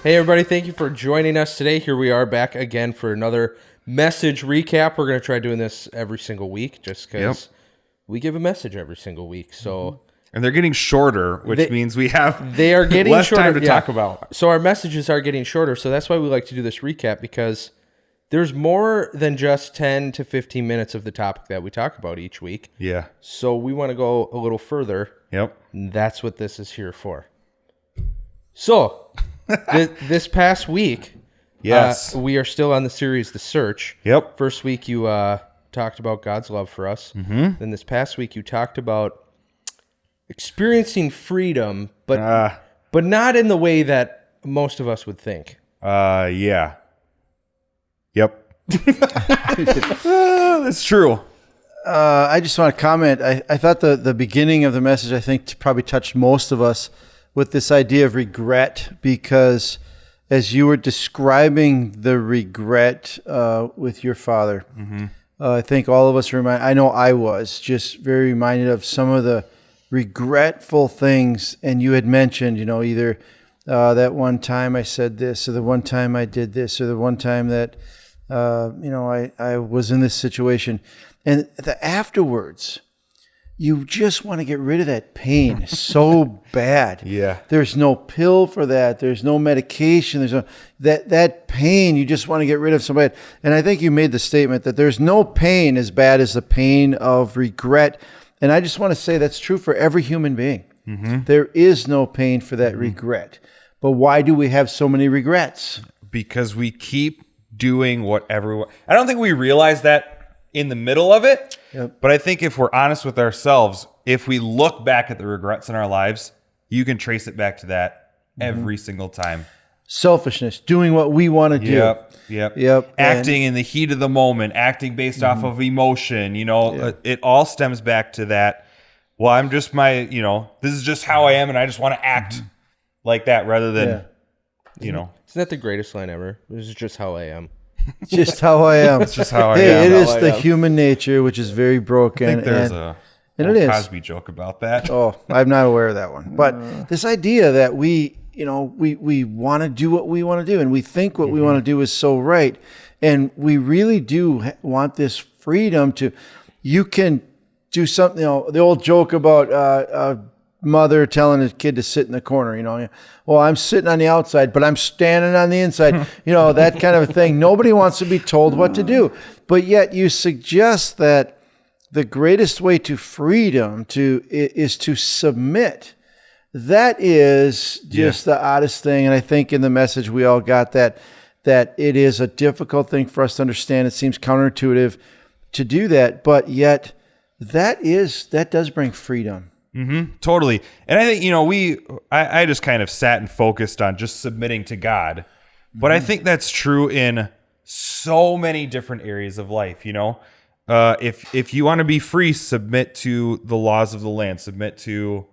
Hey, everybody. Thank you for joining us today. Here we are back again for another message recap. We're going to try doing this every single week just because we give a message every single week. So, and they're getting shorter, which means we have they are getting less shorter, time to talk about. So our messages are getting shorter. So that's why we like to do this recap, because there's more than just 10 to 15 minutes of the topic that we talk about each week. Yeah. So we want to go a little further. Yep. And that's what this is here for. So this past week, yes, we are still on the series, The Search. Yep. First week you talked about God's love for us. Mm-hmm. Then this past week you talked about experiencing freedom, but not in the way that most of us would think. Yeah. Yep. That's true. I just want to comment. I thought the beginning of the message, I think, probably touched most of us with this idea of regret, because as you were describing the regret with your father, I think all of us I know I was just very reminded of some of the regretful things. And you had mentioned, either that one time I said this, or the one time I did this, or the one time that, I was in this situation. And afterwards, you just want to get rid of that pain so bad. Yeah. There's no pill for that. There's no medication. There's no that pain. You just want to get rid of somebody. And I think you made the statement that there's no pain as bad as the pain of regret. And I just want to say that's true for every human being. Mm-hmm. There is no pain for that regret. But why do we have so many regrets? Because we keep doing what everyone... I don't think we realize that in the middle of it. Yep. But I think if we're honest with ourselves, if we look back at the regrets in our lives, you can trace it back to that every single time. Selfishness, doing what we want to do. Yep. Acting in the heat of the moment, acting based off of emotion, it all stems back to that. Well, I'm just this is just how I am, and I just want to act like that rather than, Isn't that the greatest line ever? This is just how I am. Just how I am. It's just how I am. Hey, it is the human nature, which is very broken. I think there's a Cosby joke about that. Oh, I'm not aware of that one. But this idea that we want to do what we want to do, and we think what we want to do is so right, and we really do want this freedom to, you can do something. The old joke about mother telling a kid to sit in the corner, well, I'm sitting on the outside, but I'm standing on the inside, that kind of a thing. Nobody wants to be told what to do, but yet you suggest that the greatest way to freedom is to submit. That is just the oddest thing. And I think in the message, we all got that it is a difficult thing for us to understand. It seems counterintuitive to do that, but yet that does bring freedom. Mm-hmm, totally. And I think, I just kind of sat and focused on just submitting to God. But I think that's true in so many different areas of life, If you want to be free, submit to the laws of the land, submit to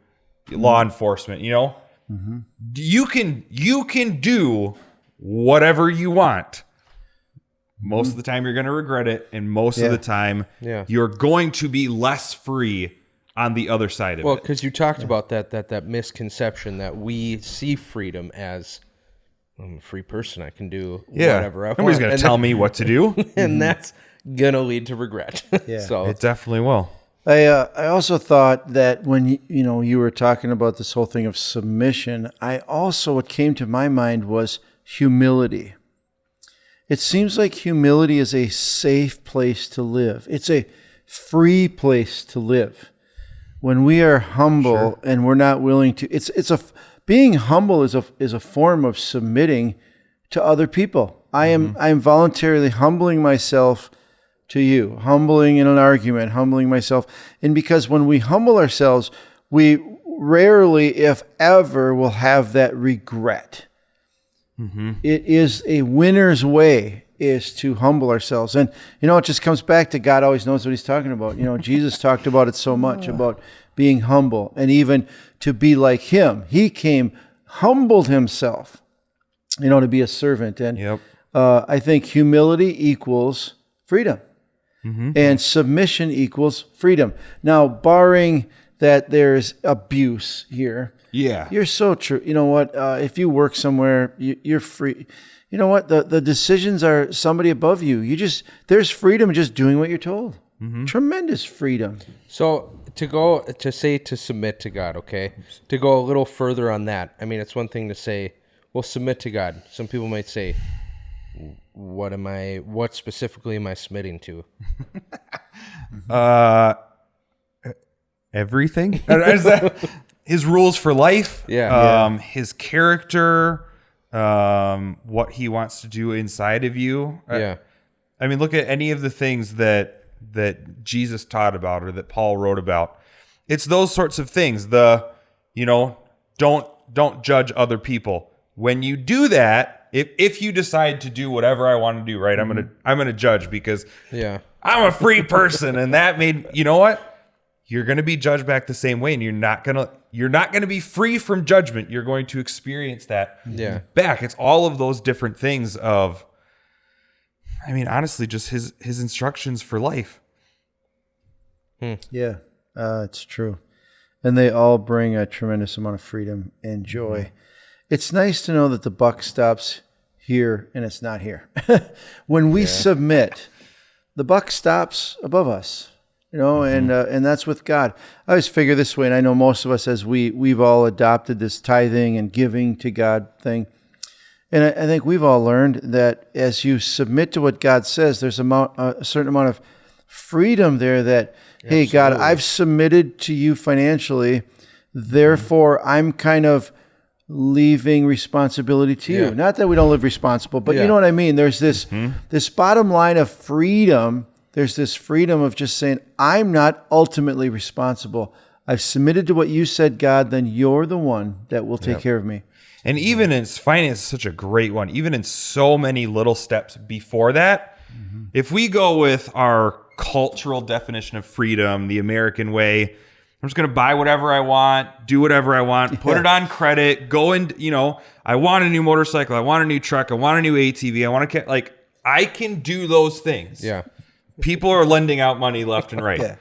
law enforcement, You can do whatever you want. Most of the time you're going to regret it, and most of the time you're going to be less free on the other side of it. Well, because you talked about that misconception that we see freedom as, I'm a free person, I can do whatever I want. Nobody's going to tell me what to do. And that's going to lead to regret. So it definitely will. I also thought that when you were talking about this whole thing of submission, what came to my mind was humility. It seems like humility is a safe place to live. It's a free place to live. When we are humble and we're not willing to, being humble is a form of submitting to other people. I am voluntarily humbling myself to you, humbling in an argument, humbling myself. And because when we humble ourselves, we rarely, if ever, will have that regret. It is a winner's way is to humble ourselves. And, it just comes back to God always knows what he's talking about. Jesus talked about it so much, about being humble and even to be like him. He humbled himself, to be a servant. And I think humility equals freedom. And submission equals freedom. Now, barring that there's abuse here. Yeah. You're so true. You know what? If you work somewhere, you're free. You know what? The decisions are somebody above you. There's freedom in just doing what you're told. Tremendous freedom. So to submit to God, okay? To go a little further on that. I mean, it's one thing to say, well, submit to God. Some people might say, what specifically am I submitting to? Everything. His rules for life. Yeah. His character, what he wants to do inside of you. Yeah. I mean, look at any of the things that Jesus taught about or that Paul wrote about. It's those sorts of things. Don't judge other people. When you do that, if you decide to do whatever I want to do, right, I'm gonna judge because I'm a free person, and that made, you know what? You're gonna be judged back the same way, and you're not gonna be free from judgment. You're going to experience that back. It's all of those different things of, I mean, honestly, just his instructions for life. Yeah, it's true. And they all bring a tremendous amount of freedom and joy. It's nice to know that the buck stops here and it's not here. When we submit, the buck stops above us, and that's with God. I always figure this way, and I know most of us, as we've all adopted this tithing and giving to God thing. And I think we've all learned that as you submit to what God says, there's a certain amount of freedom there that, hey, God, I've submitted to you financially. Therefore, I'm kind of leaving responsibility to you. Not that we don't live responsible, but you know what I mean? There's this bottom line of freedom. There's this freedom of just saying, I'm not ultimately responsible. I've submitted to what you said, God, then you're the one that will take care of me. And even in finance is such a great one. Even in so many little steps before that, if we go with our cultural definition of freedom, the American way, I'm just going to buy whatever I want, do whatever I want, put it on credit, go and, I want a new motorcycle, I want a new truck, I want a new ATV, I can do those things. Yeah. People are lending out money left and right.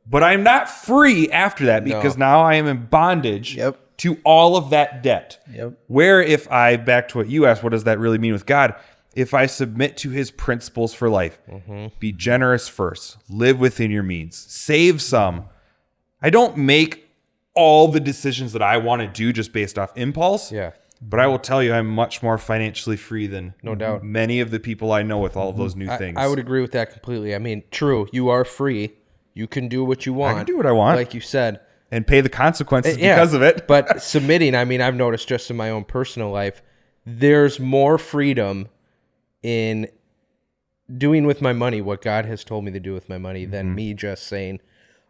But I'm not free after that because now I am in bondage to all of that debt. Where if I, back to what you asked, what does that really mean with God? If I submit to his principles for life, be generous first, live within your means, save some. I don't make all the decisions that I want to do just based off impulse. Yeah. But I will tell you, I'm much more financially free than no doubt many of the people I know with all of those new things. I would agree with that completely. I mean, true, you are free. You can do what you want. I can do what I want. Like you said. And pay the consequences because of it. But submitting, I mean, I've noticed just in my own personal life, there's more freedom in doing with my money what God has told me to do with my money than me just saying,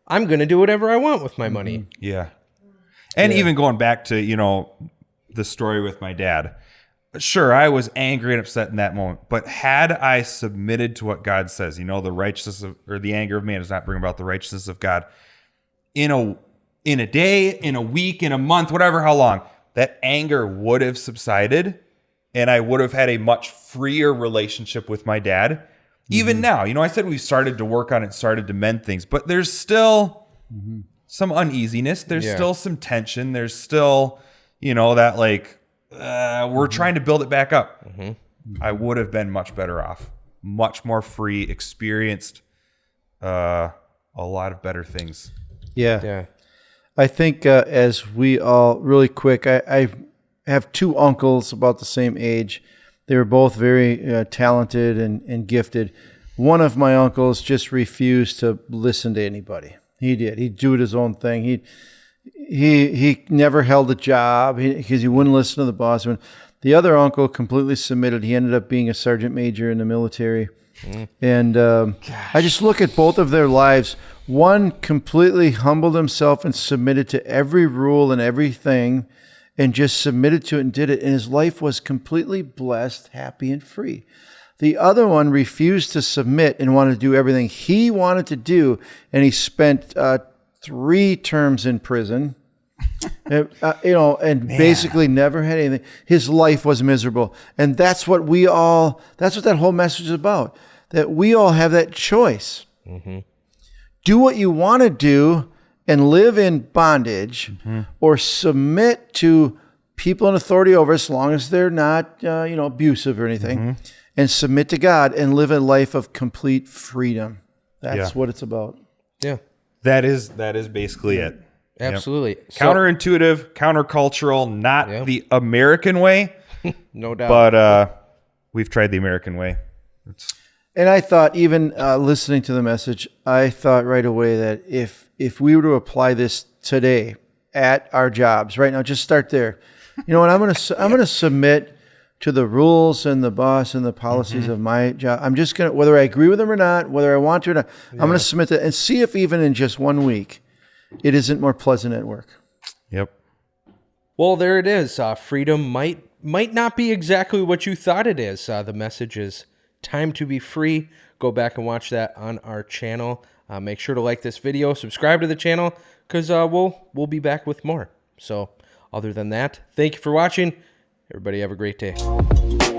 I'm going to do whatever I want with my money. Yeah. And even going back to, the story with my dad. Sure, I was angry and upset in that moment, but had I submitted to what God says, the righteousness or the anger of man does not bring about the righteousness of God, in a day, in a week, in a month, whatever, how long, that anger would have subsided and I would have had a much freer relationship with my dad. Even now, I said we started to work on it, started to mend things, but there's still some uneasiness. There's still some tension. There's still, that we're trying to build it back up. I would have been much better off, much more free, experienced a lot of better things. Yeah. I think as we all, really quick, I have two uncles about the same age. They were both very talented and gifted. One of my uncles just refused to listen to anybody. He did. He'd do his own thing. He never held a job because he wouldn't listen to the boss. The other uncle completely submitted. He ended up being a sergeant major in the military. And I just look at both of their lives. One completely humbled himself and submitted to every rule and everything and just submitted to it and did it. And his life was completely blessed, happy, and free. The other one refused to submit and wanted to do everything he wanted to do. And he spent 3 terms in prison, and basically never had anything. His life was miserable. And that's what that whole message is about, that we all have that choice. Do what you want to do and live in bondage or submit to people in authority over us, as long as they're not, abusive or anything, and submit to God and live a life of complete freedom. That's what it's about. Yeah. That is basically it. Absolutely. Counterintuitive, countercultural, not the American way, No doubt. but we've tried the American way. And I thought, even listening to the message, I thought right away that if we were to apply this today at our jobs right now, just start there. You know what? I'm gonna submit to the rules and the boss and the policies of my job. I'm just gonna, whether I agree with them or not, whether I want to or not, I'm gonna submit to, and see if even in just 1 week, it isn't more pleasant at work. Yep. Well, there it is. Freedom might not be exactly what you thought it is. The message is time to be free. Go back and watch that on our channel. Make sure to like this video, subscribe to the channel, because we'll be back with more. So other than that, thank you for watching. Everybody have a great day.